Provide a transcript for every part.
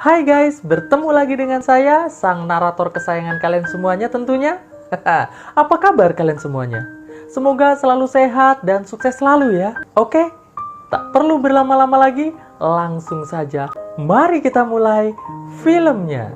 Hai guys, bertemu lagi dengan saya, sang narator kesayangan kalian semuanya tentunya. Apa kabar kalian semuanya? Semoga selalu sehat dan sukses selalu ya. Oke, tak perlu berlama-lama lagi, langsung saja. Mari kita mulai filmnya.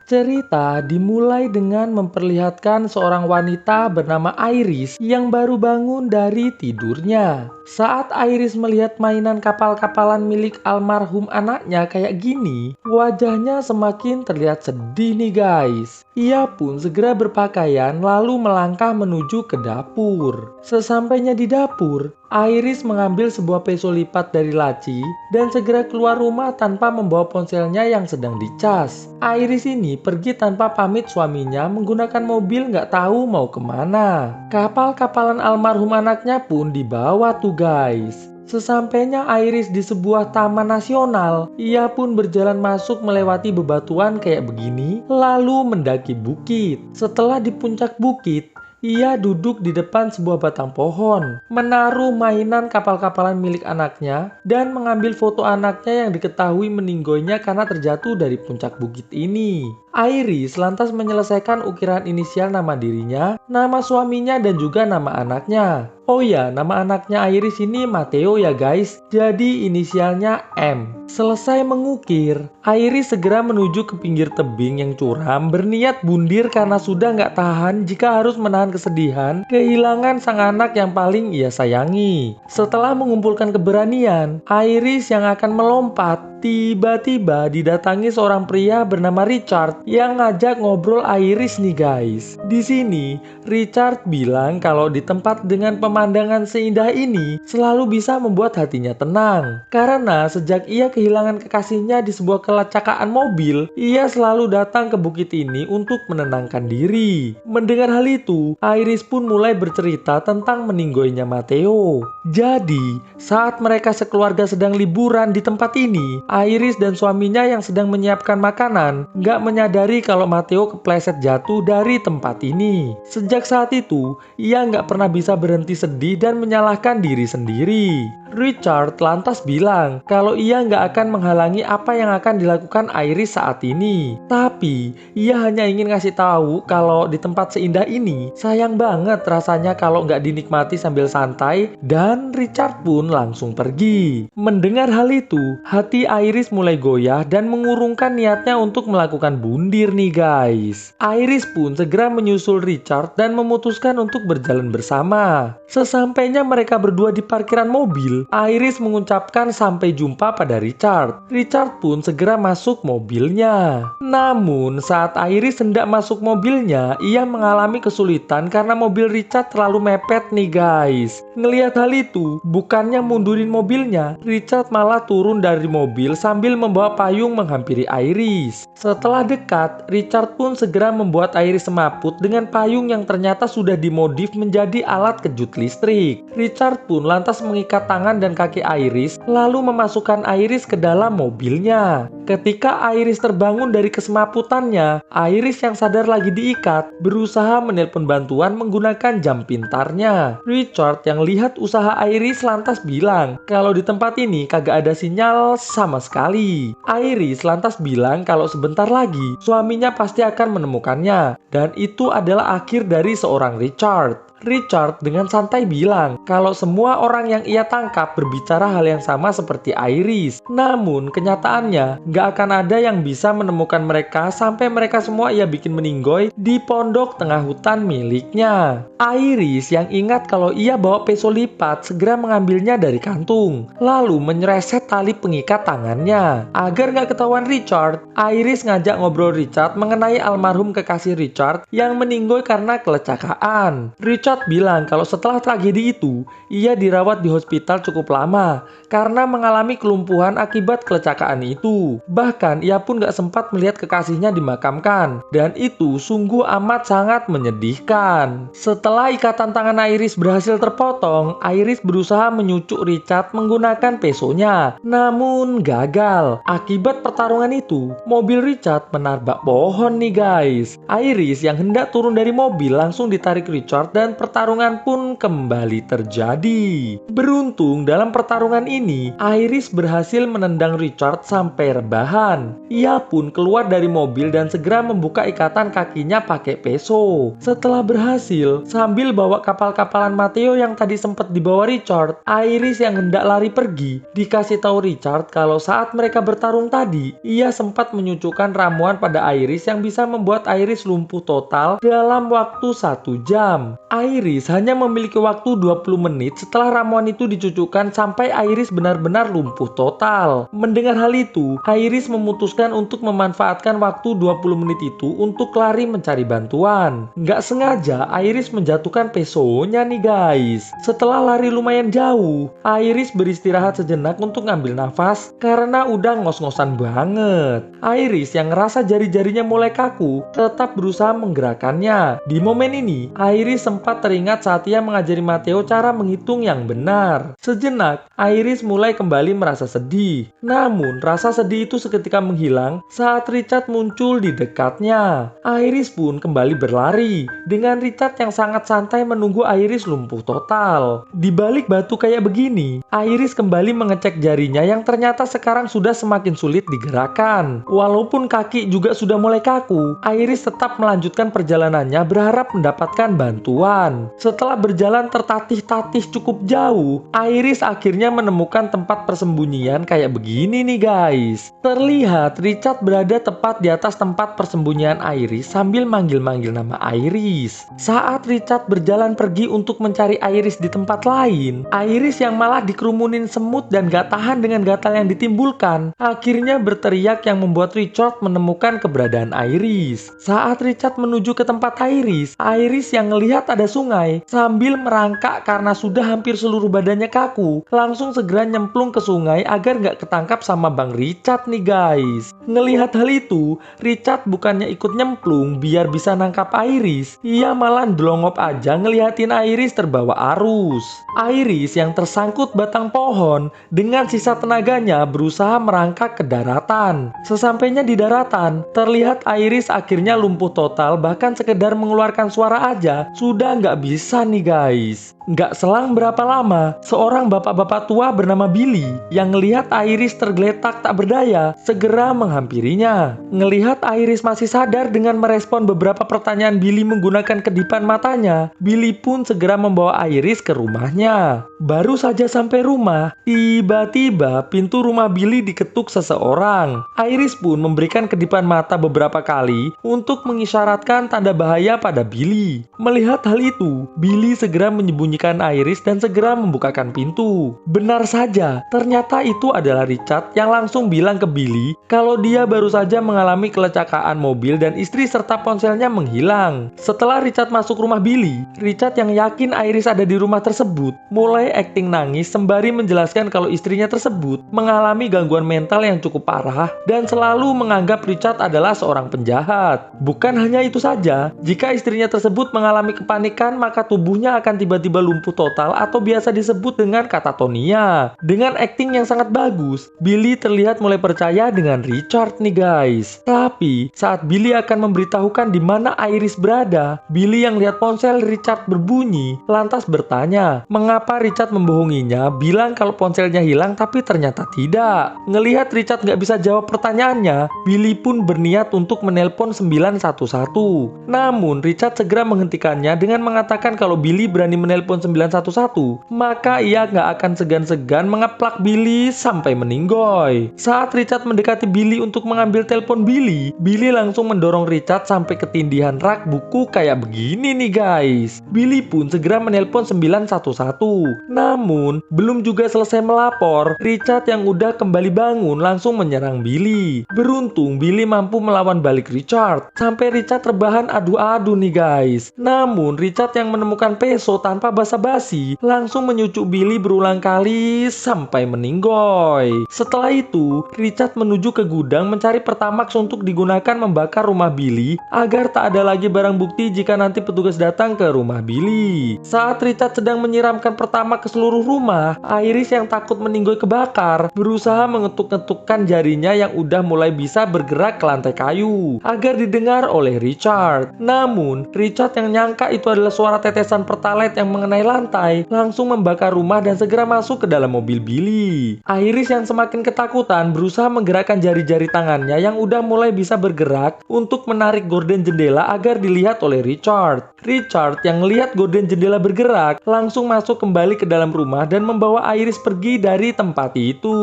Cerita dimulai dengan memperlihatkan seorang wanita bernama Iris yang baru bangun dari tidurnya. Saat Iris melihat mainan kapal-kapalan milik almarhum anaknya kayak gini, wajahnya semakin terlihat sedih nih guys. Ia pun segera berpakaian lalu melangkah menuju ke dapur. Sesampainya di dapur, Iris mengambil sebuah peso lipat dari laci dan segera keluar rumah tanpa membawa ponselnya yang sedang dicas. Iris ini pergi tanpa pamit suaminya menggunakan mobil nggak tahu mau kemana. Kapal-kapalan almarhum anaknya pun dibawa tuh guys. Sesampainya Iris di sebuah taman nasional, ia pun berjalan masuk melewati bebatuan kayak begini, lalu mendaki bukit. Setelah di puncak bukit, ia duduk di depan sebuah batang pohon, menaruh mainan kapal-kapalan milik anaknya, dan mengambil foto anaknya yang diketahui meninggoynya karena terjatuh dari puncak bukit ini. Iris lantas menyelesaikan ukiran inisial nama dirinya, nama suaminya, dan juga nama anaknya. Oh ya, nama anaknya Iris ini Matteo ya guys, jadi inisialnya M. Selesai mengukir, Iris segera menuju ke pinggir tebing yang curam, berniat bundir karena sudah nggak tahan jika harus menahan kesedihan kehilangan sang anak yang paling ia sayangi. Setelah mengumpulkan keberanian, Iris yang akan melompat, tiba-tiba didatangi seorang pria bernama Richard yang ngajak ngobrol Iris nih guys. Di sini, Richard bilang kalau di tempat dengan pemandangan seindah ini selalu bisa membuat hatinya tenang. Karena sejak ia kehilangan kekasihnya di sebuah kecelakaan mobil, ia selalu datang ke bukit ini untuk menenangkan diri. Mendengar hal itu, Iris pun mulai bercerita tentang meninggoynya Matteo. Jadi, saat mereka sekeluarga sedang liburan di tempat ini, Iris dan suaminya yang sedang menyiapkan makanan nggak menyadari kalau Matteo kepleset jatuh dari tempat ini. Sejak saat itu, ia nggak pernah bisa berhenti sedih dan menyalahkan diri sendiri. Richard lantas bilang kalau ia nggak akan menghalangi apa yang akan dilakukan Iris saat ini. Tapi, ia hanya ingin ngasih tahu kalau di tempat seindah ini, sayang banget rasanya kalau nggak dinikmati sambil santai, dan Richard pun langsung pergi. Mendengar hal itu, hati Iris mulai goyah dan mengurungkan niatnya untuk melakukan bundir nih guys. Iris pun segera menyusul Richard dan memutuskan untuk berjalan bersama. Sesampainya mereka berdua di parkiran mobil, Iris mengucapkan sampai jumpa pada Richard. Richard pun segera masuk mobilnya. Namun saat Iris hendak masuk mobilnya, ia mengalami kesulitan karena mobil Richard terlalu mepet nih guys. Ngelihat hal itu, bukannya mundurin mobilnya, Richard malah turun dari mobil sambil membawa payung menghampiri Iris. Setelah dekat, Richard pun segera membuat Iris semaput dengan payung yang ternyata sudah dimodif menjadi alat kejut listrik. Richard pun lantas mengikat tangan dan kaki Iris, lalu memasukkan Iris ke dalam mobilnya. Ketika Iris terbangun dari kesemaputannya, Iris yang sadar lagi diikat, berusaha menelpon bantuan menggunakan jam pintarnya. Richard yang lihat usaha Iris lantas bilang kalau di tempat ini kagak ada sinyal sama sekali. Iris lantas bilang kalau sebentar lagi suaminya pasti akan menemukannya, dan itu adalah akhir dari seorang Richard. Richard dengan santai bilang kalau semua orang yang ia tangkap berbicara hal yang sama seperti Iris. Namun kenyataannya gak akan ada yang bisa menemukan mereka sampai mereka semua ia bikin meninggoy di pondok tengah hutan miliknya. Iris yang ingat kalau ia bawa peso lipat segera mengambilnya dari kantung, lalu menyereset tali pengikat tangannya. Agar gak ketahuan Richard, Iris ngajak ngobrol Richard mengenai almarhum kekasih Richard yang meninggoy karena kecelakaan. Richard bilang kalau setelah tragedi itu, ia dirawat di hospital cukup lama karena mengalami kelumpuhan akibat kecelakaan itu. Bahkan ia pun gak sempat melihat kekasihnya dimakamkan, dan itu sungguh amat sangat menyedihkan. Setelah ikatan tangan Iris berhasil terpotong, Iris berusaha menyucuk Richard menggunakan pesonya, namun gagal. Akibat pertarungan itu, mobil Richard menabrak pohon nih guys. Iris yang hendak turun dari mobil langsung ditarik Richard dan pertarungan pun kembali terjadi. Beruntung dalam pertarungan ini, Iris berhasil menendang Richard sampai rebahan. Ia pun keluar dari mobil dan segera membuka ikatan kakinya pakai peso. Setelah berhasil, sambil bawa kapal-kapalan Matteo yang tadi sempat dibawa Richard, Iris yang hendak lari pergi, dikasih tahu Richard kalau saat mereka bertarung tadi, ia sempat menyucukkan ramuan pada Iris yang bisa membuat Iris lumpuh total dalam waktu 1 jam. Iris hanya memiliki waktu 20 menit setelah ramuan itu dicucukkan sampai Iris benar-benar lumpuh total. Mendengar hal itu, Iris memutuskan untuk memanfaatkan waktu 20 menit itu untuk lari mencari bantuan. Nggak sengaja, Iris menjatuhkan pesonya nih guys. Setelah lari lumayan jauh, Iris beristirahat sejenak untuk ngambil nafas karena udah ngos-ngosan banget. Iris yang ngerasa jari-jarinya mulai kaku tetap berusaha menggerakkannya. Di momen ini, Iris sempat teringat saat ia mengajari Matteo cara menghitung yang benar. Sejenak, Iris mulai kembali merasa sedih. Namun, rasa sedih itu seketika menghilang saat Richard muncul di dekatnya. Iris pun kembali berlari, dengan Richard yang sangat santai menunggu Iris lumpuh total. Di balik batu kayak begini, Iris kembali mengecek jarinya yang ternyata sekarang sudah semakin sulit digerakkan. Walaupun kaki juga sudah mulai kaku, Iris tetap melanjutkan perjalanannya berharap mendapatkan bantuan. Setelah berjalan tertatih-tatih cukup jauh, Iris akhirnya menemukan tempat persembunyian kayak begini nih guys. Terlihat Richard berada tepat di atas tempat persembunyian Iris sambil manggil-manggil nama Iris. Saat Richard berjalan pergi untuk mencari Iris di tempat lain, Iris yang malah dikerumunin semut dan gak tahan dengan gatal yang ditimbulkan, akhirnya berteriak yang membuat Richard menemukan keberadaan Iris. Saat Richard menuju ke tempat Iris yang melihat ada sungai, sambil merangkak karena sudah hampir seluruh badannya kaku, langsung segera nyemplung ke sungai agar gak ketangkap sama Bang Richard nih guys. Ngelihat hal itu, Richard bukannya ikut nyemplung biar bisa nangkap Iris, ia malah delongop aja ngeliatin Iris terbawa arus. Iris yang tersangkut batang pohon dengan sisa tenaganya berusaha merangkak ke daratan. Sesampainya di daratan, terlihat Iris akhirnya lumpuh total, bahkan sekedar mengeluarkan suara aja sudah nggak bisa nih guys. Nggak selang berapa lama, seorang bapak-bapak tua bernama Billy yang ngelihat Iris tergeletak tak berdaya segera menghampirinya. Ngelihat Iris masih sadar dengan merespon beberapa pertanyaan Billy menggunakan kedipan matanya, Billy pun segera membawa Iris ke rumahnya. Baru saja sampai rumah, tiba-tiba pintu rumah Billy diketuk seseorang. Iris pun memberikan kedipan mata beberapa kali untuk mengisyaratkan tanda bahaya pada Billy. Melihat hal itu, Billy segera menyembunyikan Iris dan segera membukakan pintu. Benar saja, ternyata itu adalah Richard yang langsung bilang ke Billy kalau dia baru saja mengalami kecelakaan mobil dan istri serta ponselnya menghilang. Setelah Richard masuk rumah Billy, Richard yang yakin Iris ada di rumah tersebut mulai akting nangis sembari menjelaskan kalau istrinya tersebut mengalami gangguan mental yang cukup parah dan selalu menganggap Richard adalah seorang penjahat. Bukan hanya itu saja, jika istrinya tersebut mengalami kepanikan maka tubuhnya akan tiba-tiba lumpuh total atau biasa disebut dengan katatonia. Dengan akting yang sangat bagus, Billy terlihat mulai percaya dengan Richard nih guys. Tapi saat Billy akan memberitahukan di mana Iris berada, Billy yang lihat ponsel Richard berbunyi lantas bertanya mengapa Richard membohonginya bilang kalau ponselnya hilang tapi ternyata tidak. Ngelihat Richard nggak bisa jawab pertanyaannya, Billy pun berniat untuk menelpon 911. Namun Richard segera menghentikannya dengan mengatakan kalau Billy berani menelpon 911, maka ia nggak akan segan-segan mengeplak Billy sampai meninggoy. Saat Richard mendekati Billy untuk mengambil telepon Billy, Billy langsung mendorong Richard sampai ketindihan rak buku kayak begini nih guys. Billy pun segera menelpon 911. Namun, belum juga selesai melapor, Richard yang udah kembali bangun langsung menyerang Billy. Beruntung Billy mampu melawan balik Richard, sampai Richard rebahan adu-adu nih guys. Namun, Richard yang menemukan peso tanpa basa-basi langsung menyucuk Billy berulang kali sampai meninggoy. Setelah itu, Richard menuju ke gudang mencari Pertamax untuk digunakan membakar rumah Billy agar tak ada lagi barang bukti jika nanti petugas datang ke rumah Billy. Saat Richard sedang menyiramkan Pertamax ke seluruh rumah, Iris yang takut meninggoy kebakar berusaha mengetuk-ngetukkan jarinya yang udah mulai bisa bergerak ke lantai kayu agar didengar oleh Richard. Namun, Richard yang nyangka itu adalah mendengar suara tetesan pertalite yang mengenai lantai, langsung membakar rumah dan segera masuk ke dalam mobil Billy. Iris yang semakin ketakutan berusaha menggerakkan jari-jari tangannya yang udah mulai bisa bergerak untuk menarik gorden jendela agar dilihat oleh Richard. Richard yang melihat gorden jendela bergerak langsung masuk kembali ke dalam rumah dan membawa Iris pergi dari tempat itu.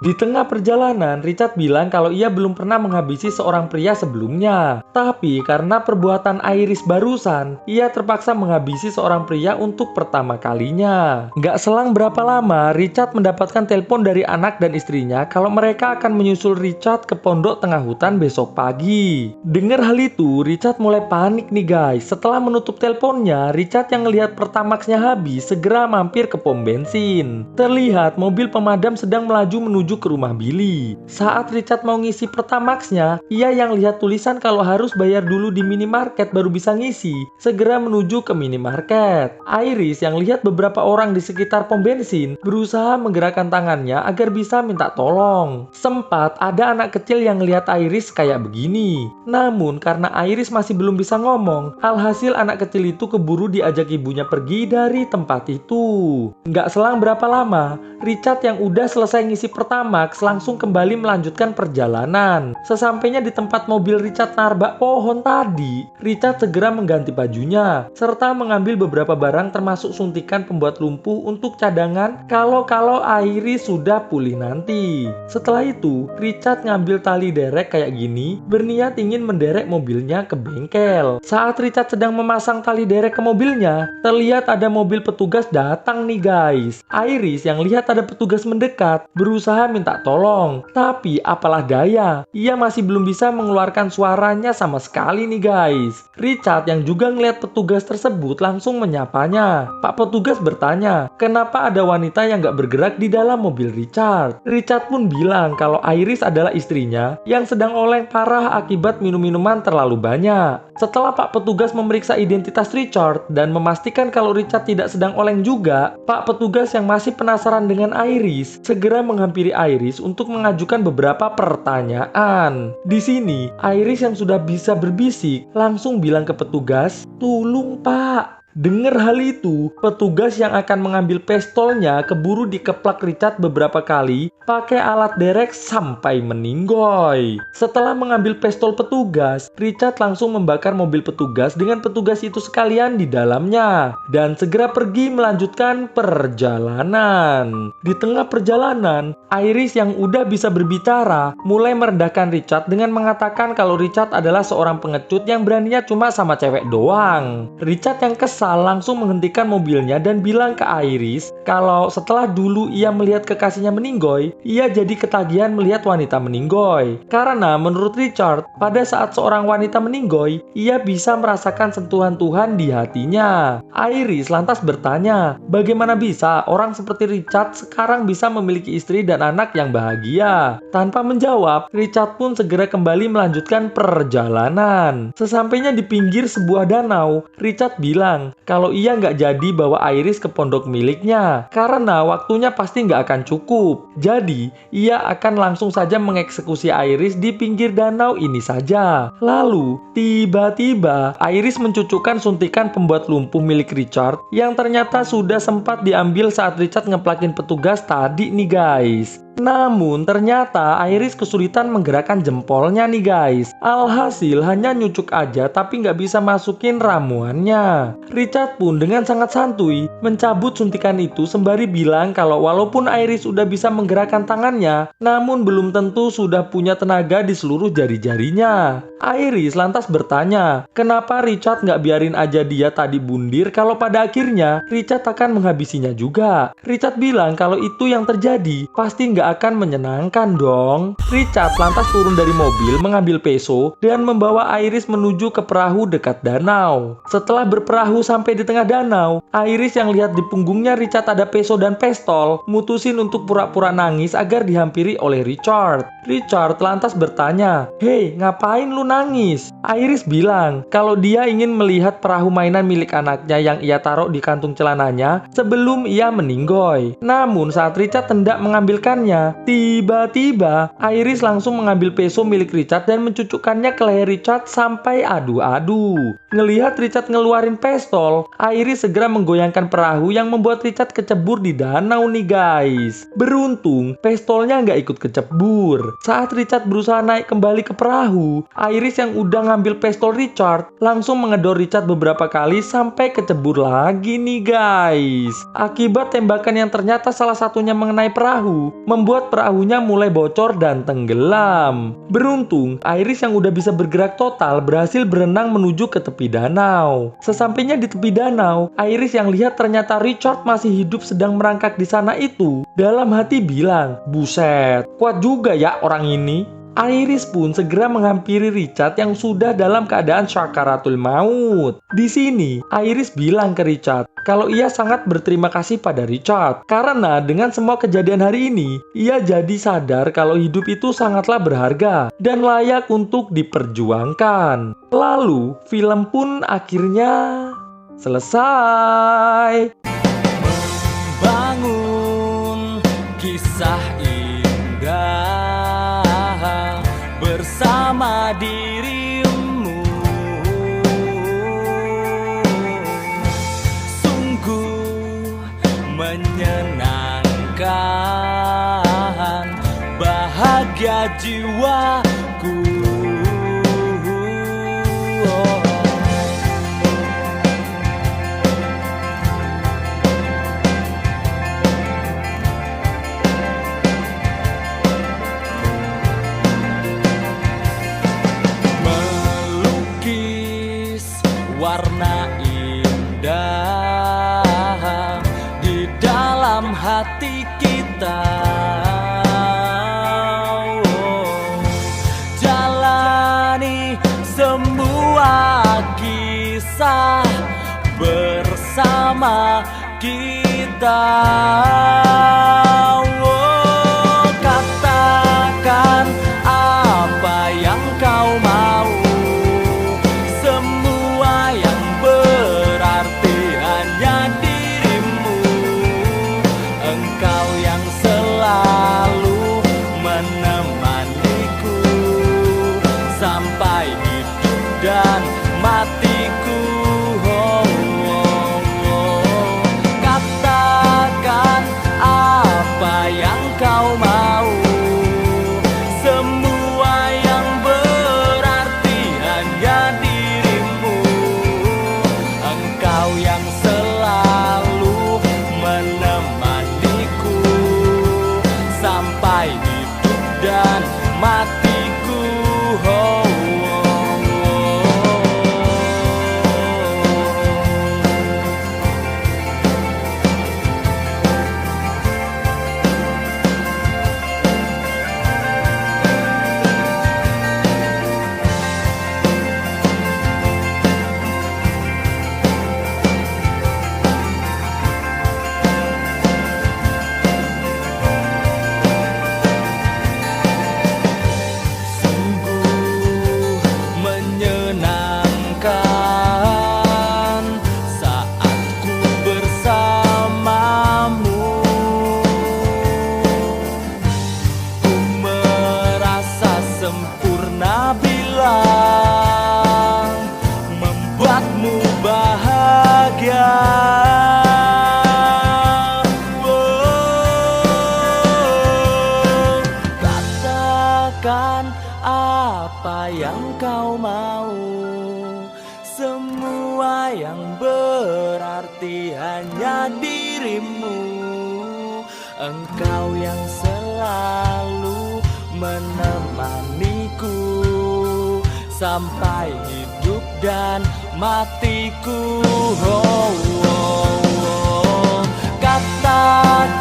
Di tengah perjalanan, Richard bilang kalau ia belum pernah menghabisi seorang pria sebelumnya. Tapi karena perbuatan Iris barusan, ia terpaksa menghabisi seorang pria untuk pertama kalinya. Nggak selang berapa lama, Richard mendapatkan telepon dari anak dan istrinya kalau mereka akan menyusul Richard ke pondok tengah hutan besok pagi. Dengar hal itu, Richard mulai panik nih guys. Setelah menutup teleponnya, Richard yang melihat Pertamaxnya habis segera mampir ke pom bensin. Terlihat mobil pemadam sedang melaju menuju ke rumah Billy. Saat Richard mau ngisi Pertamaxnya, ia yang lihat tulisan kalau harus bayar dulu di minimarket baru bisa ngisi, segera menuju ke minimarket. Iris yang lihat beberapa orang di sekitar pom bensin berusaha menggerakkan tangannya agar bisa minta tolong. Sempat ada anak kecil yang lihat Iris kayak begini. Namun karena Iris masih belum bisa ngomong, alhasil anak kecil itu keburu diajak ibunya pergi dari tempat itu. Nggak selang berapa lama, Richard yang udah selesai ngisi Pertamax langsung kembali melanjutkan perjalanan. Sesampainya di tempat mobil Richard narbak pohon tadi, Richard segera mengganti bajunya, serta mengambil beberapa barang termasuk suntikan pembuat lumpuh untuk cadangan kalau Iris sudah pulih nanti. Setelah itu, Richard ngambil tali derek kayak gini, berniat ingin menderek mobilnya ke bengkel. Saat Richard sedang memasang tali derek ke mobilnya, terlihat ada mobil petugas datang nih guys. Iris yang lihat ada petugas mendekat, berusaha minta tolong. Tapi apalah daya, ia masih belum bisa mengeluarkan suaranya sama sekali nih guys. Richard yang juga ngeliat petugas tersebut langsung menyapanya. Pak petugas bertanya, kenapa ada wanita yang gak bergerak di dalam mobil Richard? Richard pun bilang kalau Iris adalah istrinya yang sedang oleng parah akibat minum-minuman terlalu banyak. Setelah Pak petugas memeriksa identitas Richard dan memastikan kalau Richard tidak sedang oleng juga, Pak petugas yang masih penasaran dengan Iris segera menghampiri Iris untuk mengajukan beberapa pertanyaan. Di sini, Iris yang sudah bisa berbisik langsung bilang ke petugas, "Tolong Pak." Dengar hal itu, petugas yang akan mengambil pistolnya keburu dikeplak Richard beberapa kali pakai alat derek sampai meninggoy. Setelah mengambil pistol petugas, Richard langsung membakar mobil petugas dengan petugas itu sekalian di dalamnya dan segera pergi melanjutkan perjalanan. Di tengah perjalanan, Iris yang udah bisa berbicara mulai merendahkan Richard dengan mengatakan kalau Richard adalah seorang pengecut yang beraninya cuma sama cewek doang. Richard yang kesal langsung menghentikan mobilnya dan bilang ke Iris kalau setelah dulu ia melihat kekasihnya meninggoy, ia jadi ketagihan melihat wanita meninggoy. Karena menurut Richard, pada saat seorang wanita meninggoy, ia bisa merasakan sentuhan Tuhan di hatinya. Iris lantas bertanya, bagaimana bisa orang seperti Richard sekarang bisa memiliki istri dan anak yang bahagia? Tanpa menjawab, Richard pun segera kembali melanjutkan perjalanan. Sesampainya di pinggir sebuah danau, Richard bilang kalau ia nggak jadi bawa Iris ke pondok miliknya karena waktunya pasti nggak akan cukup. Jadi ia akan langsung saja mengeksekusi Iris di pinggir danau ini saja. Lalu tiba-tiba Iris mencucukkan suntikan pembuat lumpuh milik Richard yang ternyata sudah sempat diambil saat Richard ngeplakin petugas tadi nih guys. Namun ternyata Iris kesulitan menggerakkan jempolnya nih guys. Alhasil hanya nyucuk aja tapi nggak bisa masukin ramuannya. Richard pun dengan sangat santuy mencabut suntikan itu sembari bilang kalau walaupun Iris udah bisa menggerakkan tangannya, namun belum tentu sudah punya tenaga di seluruh jari-jarinya. Iris lantas bertanya, kenapa Richard nggak biarin aja dia tadi bundir kalau pada akhirnya Richard akan menghabisinya juga. Richard bilang kalau itu yang terjadi pasti nggak akan menyenangkan dong. Richard lantas turun dari mobil mengambil peso dan membawa Iris menuju ke perahu dekat danau. Setelah berperahu sampai di tengah danau, Iris yang lihat di punggungnya Richard ada peso dan pistol, mutusin untuk pura-pura nangis agar dihampiri oleh Richard. Richard lantas bertanya, "Hei, ngapain lu nangis?" Iris bilang kalau dia ingin melihat perahu mainan milik anaknya yang ia taruh di kantung celananya sebelum ia meninggoy. Namun saat Richard hendak mengambilkannya, tiba-tiba Iris langsung mengambil peso milik Richard dan mencucukkannya ke leher Richard sampai adu-adu. Ngelihat Richard ngeluarin pistol, Iris segera menggoyangkan perahu yang membuat Richard kecebur di danau nih guys. Beruntung, pistolnya nggak ikut kecebur. Saat Richard berusaha naik kembali ke perahu, Iris yang udah ngambil pistol Richard langsung mengedor Richard beberapa kali sampai kecebur lagi nih guys. Akibat tembakan yang ternyata salah satunya mengenai perahu, membuat perahunya mulai bocor dan tenggelam. Beruntung, Iris yang udah bisa bergerak total berhasil berenang menuju ke tepi danau. Sesampainya di tepi danau, Iris yang lihat ternyata Richard masih hidup sedang merangkak di sana itu, dalam hati bilang, "Buset, kuat juga ya orang ini." Iris pun segera menghampiri Richard yang sudah dalam keadaan syakaratul maut. Di sini, Iris bilang ke Richard kalau ia sangat berterima kasih pada Richard karena dengan semua kejadian hari ini, ia jadi sadar kalau hidup itu sangatlah berharga dan layak untuk diperjuangkan. Lalu, film pun akhirnya selesai. Bangun kisah indah bersama dirimu, sungguh menyenangkan, bahagia jiwaku. Warna indah di dalam hati kita, jalani semua kisah bersama kita. Katakan apa yang kau mau, sampai hidup dan matiku. Katakan apa yang kau mau, semua yang berarti hanya dirimu. Engkau yang selalu menemaniku sampai hidup dan matiku. Membuatmu bahagia. Katakan apa yang kau mau, semua yang berarti hanya dirimu. Engkau yang selalu menemaniku sampai hidup dan matiku. Katakan